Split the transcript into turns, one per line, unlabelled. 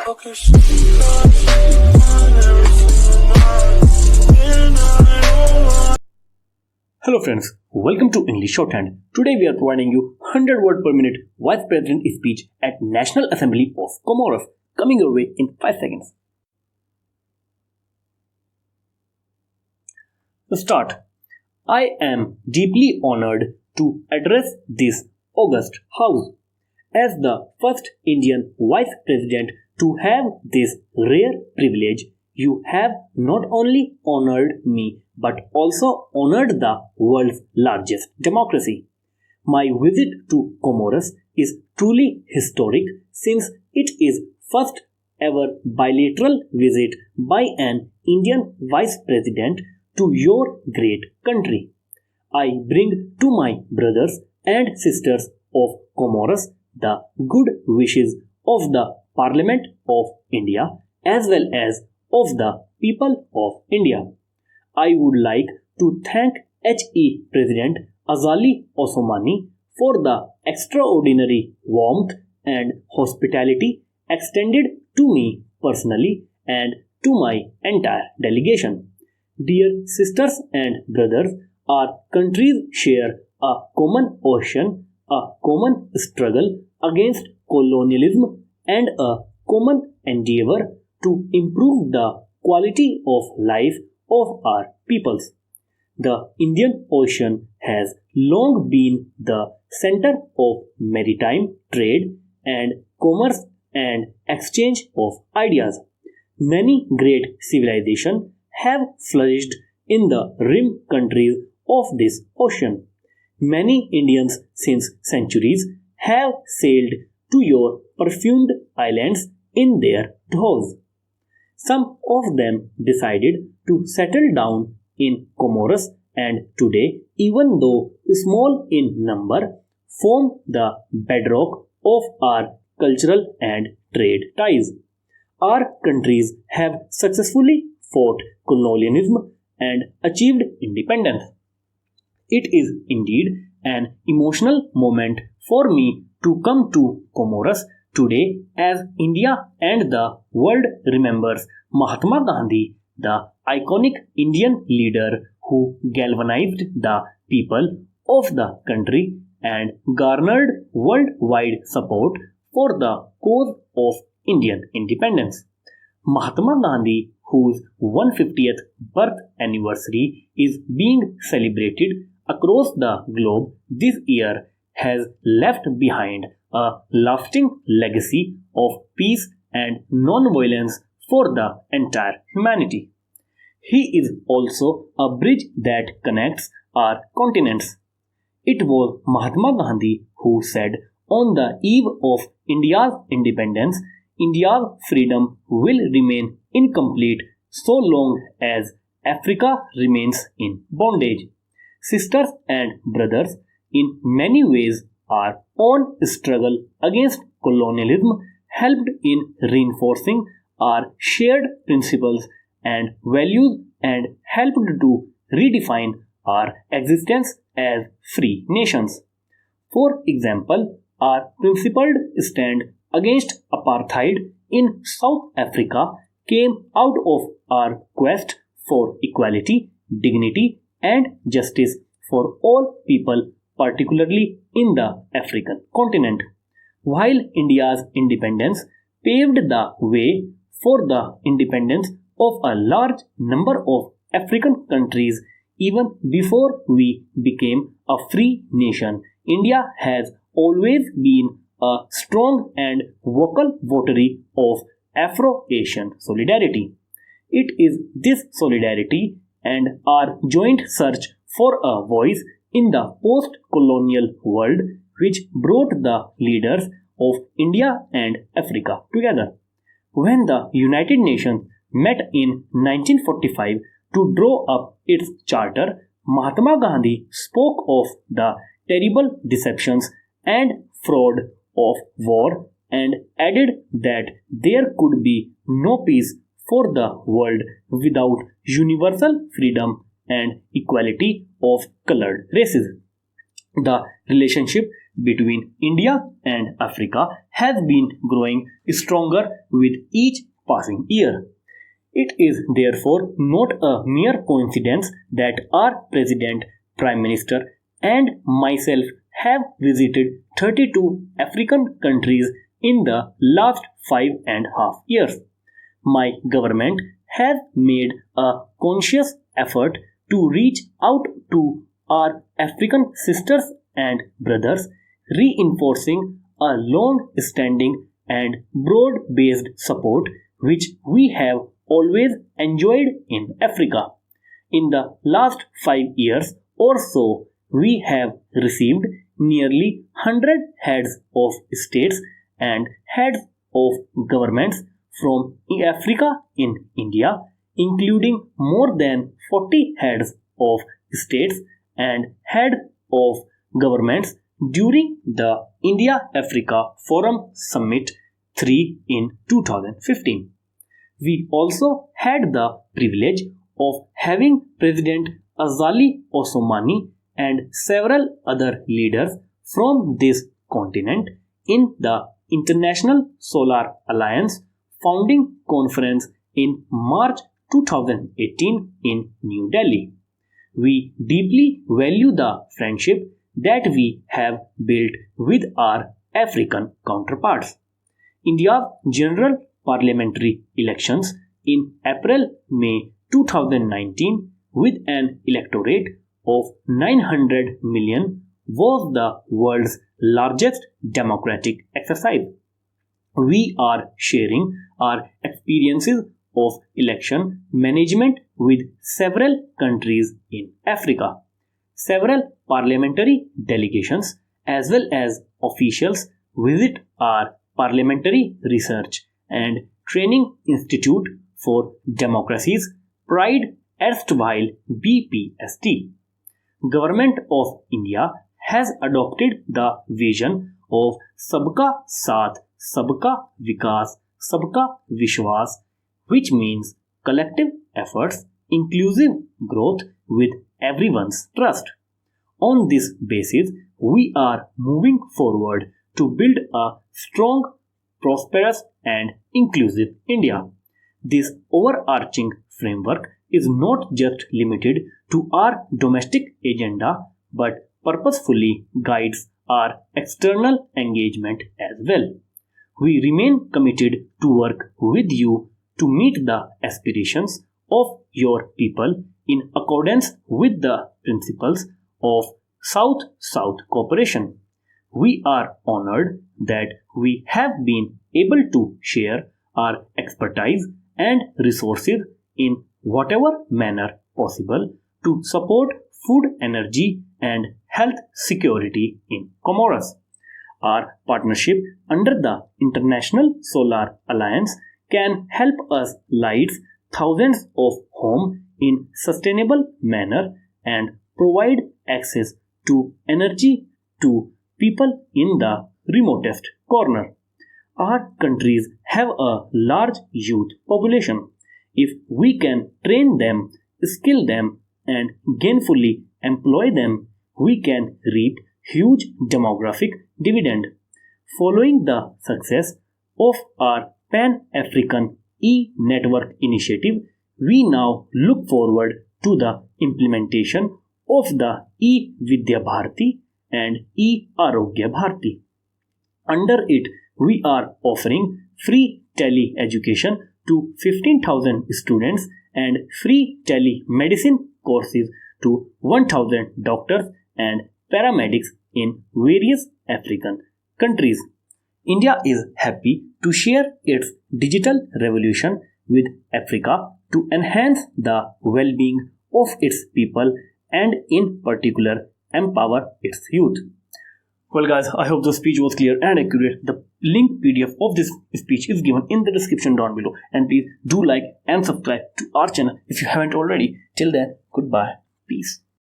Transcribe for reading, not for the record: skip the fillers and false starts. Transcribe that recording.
Hello friends, welcome to English Shorthand. Today we are providing you 100 word per minute Vice President speech at National Assembly of Comoros, coming your way in 5 seconds. To start, I am deeply honored to address this august House as the first Indian Vice President to have this rare privilege. You have not only honored me but also honored the world's largest democracy. My visit to Comoros is truly historic since it is first ever bilateral visit by an Indian Vice President to your great country. I bring to my brothers and sisters of Comoros the good wishes of the Parliament of India as well as of the people of India. I would like to thank HE President Azali Osmani for the extraordinary warmth and hospitality extended to me personally and to my entire delegation. Dear sisters and brothers, our countries share a common ocean, a common struggle against colonialism, and a common endeavor to improve the quality of life of our peoples. The Indian Ocean has long been the center of maritime trade and commerce and exchange of ideas. Many great civilizations have flourished in the rim countries of this ocean. Many Indians since centuries have sailed to your perfumed islands in their dhows. Some of them decided to settle down in Comoros and today, even though small in number, form the bedrock of our cultural and trade ties. Our countries have successfully fought colonialism and achieved independence. It is indeed an emotional moment for me to come to Comoros today as India and the world remembers Mahatma Gandhi, the iconic Indian leader who galvanized the people of the country and garnered worldwide support for the cause of Indian independence. Mahatma Gandhi, whose 150th birth anniversary is being celebrated across the globe this year, has left behind a lasting legacy of peace and non-violence for the entire humanity. He is also a bridge that connects our continents. It was Mahatma Gandhi who said on the eve of India's independence, India's freedom will remain incomplete so long as Africa remains in bondage. Sisters and brothers, in many ways, our own struggle against colonialism helped in reinforcing our shared principles and values and helped to redefine our existence as free nations. For example, our principled stand against apartheid in South Africa came out of our quest for equality, dignity, and justice for all people, particularly in the African continent. While India's independence paved the way for the independence of a large number of African countries even before we became a free nation, India has always been a strong and vocal votary of Afro-Asian solidarity. It is this solidarity and our joint search for a voice in the post-colonial world which brought the leaders of India and Africa together. When the United Nations met in 1945 to draw up its charter, Mahatma Gandhi spoke of the terrible deceptions and fraud of war and added that there could be no peace for the world without universal freedom and equality of colored races. The relationship between India and Africa has been growing stronger with each passing year. It is therefore not a mere coincidence that our President, Prime Minister, and myself have visited 32 African countries in the last 5.5 years. My government has made a conscious effort to reach out to our African sisters and brothers, reinforcing a long standing and broad based support which we have always enjoyed in Africa. In the last 5 years or so, we have received nearly 100 heads of states and heads of governments from Africa in India, including more than 40 heads of states and heads of governments during the India-Africa Forum Summit 3 in 2015. We also had the privilege of having President Azali Osomani and several other leaders from this continent in the International Solar Alliance founding conference in March 2018 in New Delhi. We deeply value the friendship that we have built with our African counterparts. India's general parliamentary elections in April-May 2019 with an electorate of 900 million was the world's largest democratic exercise. We are sharing our experiences of election management with several countries in Africa. Several parliamentary delegations as well as officials visit our Parliamentary Research and Training Institute for Democracies, Pride erstwhile BPST. Government of India has adopted the vision of Sabka Saath, Sabka Vikas, Sabka Vishwas, which means collective efforts, inclusive growth with everyone's trust. On this basis, we are moving forward to build a strong, prosperous, and inclusive India. This overarching framework is not just limited to our domestic agenda but purposefully guides our external engagement as well. We remain committed to work with you to meet the aspirations of your people in accordance with the principles of South-South cooperation. We are honored that we have been able to share our expertise and resources in whatever manner possible to support food, energy, and health security in Comoros. Our partnership under the International Solar Alliance can help us light thousands of homes in sustainable manner and provide access to energy to people in the remotest corner. Our countries have a large youth population. If we can train them, skill them, and gainfully employ them, we can reap huge demographic dividend. Following the success of our Pan-African e-network initiative, we now look forward to the implementation of the e-Vidya Bharati and e-Arogya Bharati. Under it, we are offering free tele-education to 15,000 students and free telemedicine courses to 1,000 doctors and paramedics in various African countries. India is happy to share its digital revolution with Africa to enhance the well-being of its people and in particular empower its youth. Well guys, I hope the speech was clear and accurate. The link PDF of this speech is given in the description down below, and please do like and subscribe to our channel if you haven't already. Till then, goodbye. Peace.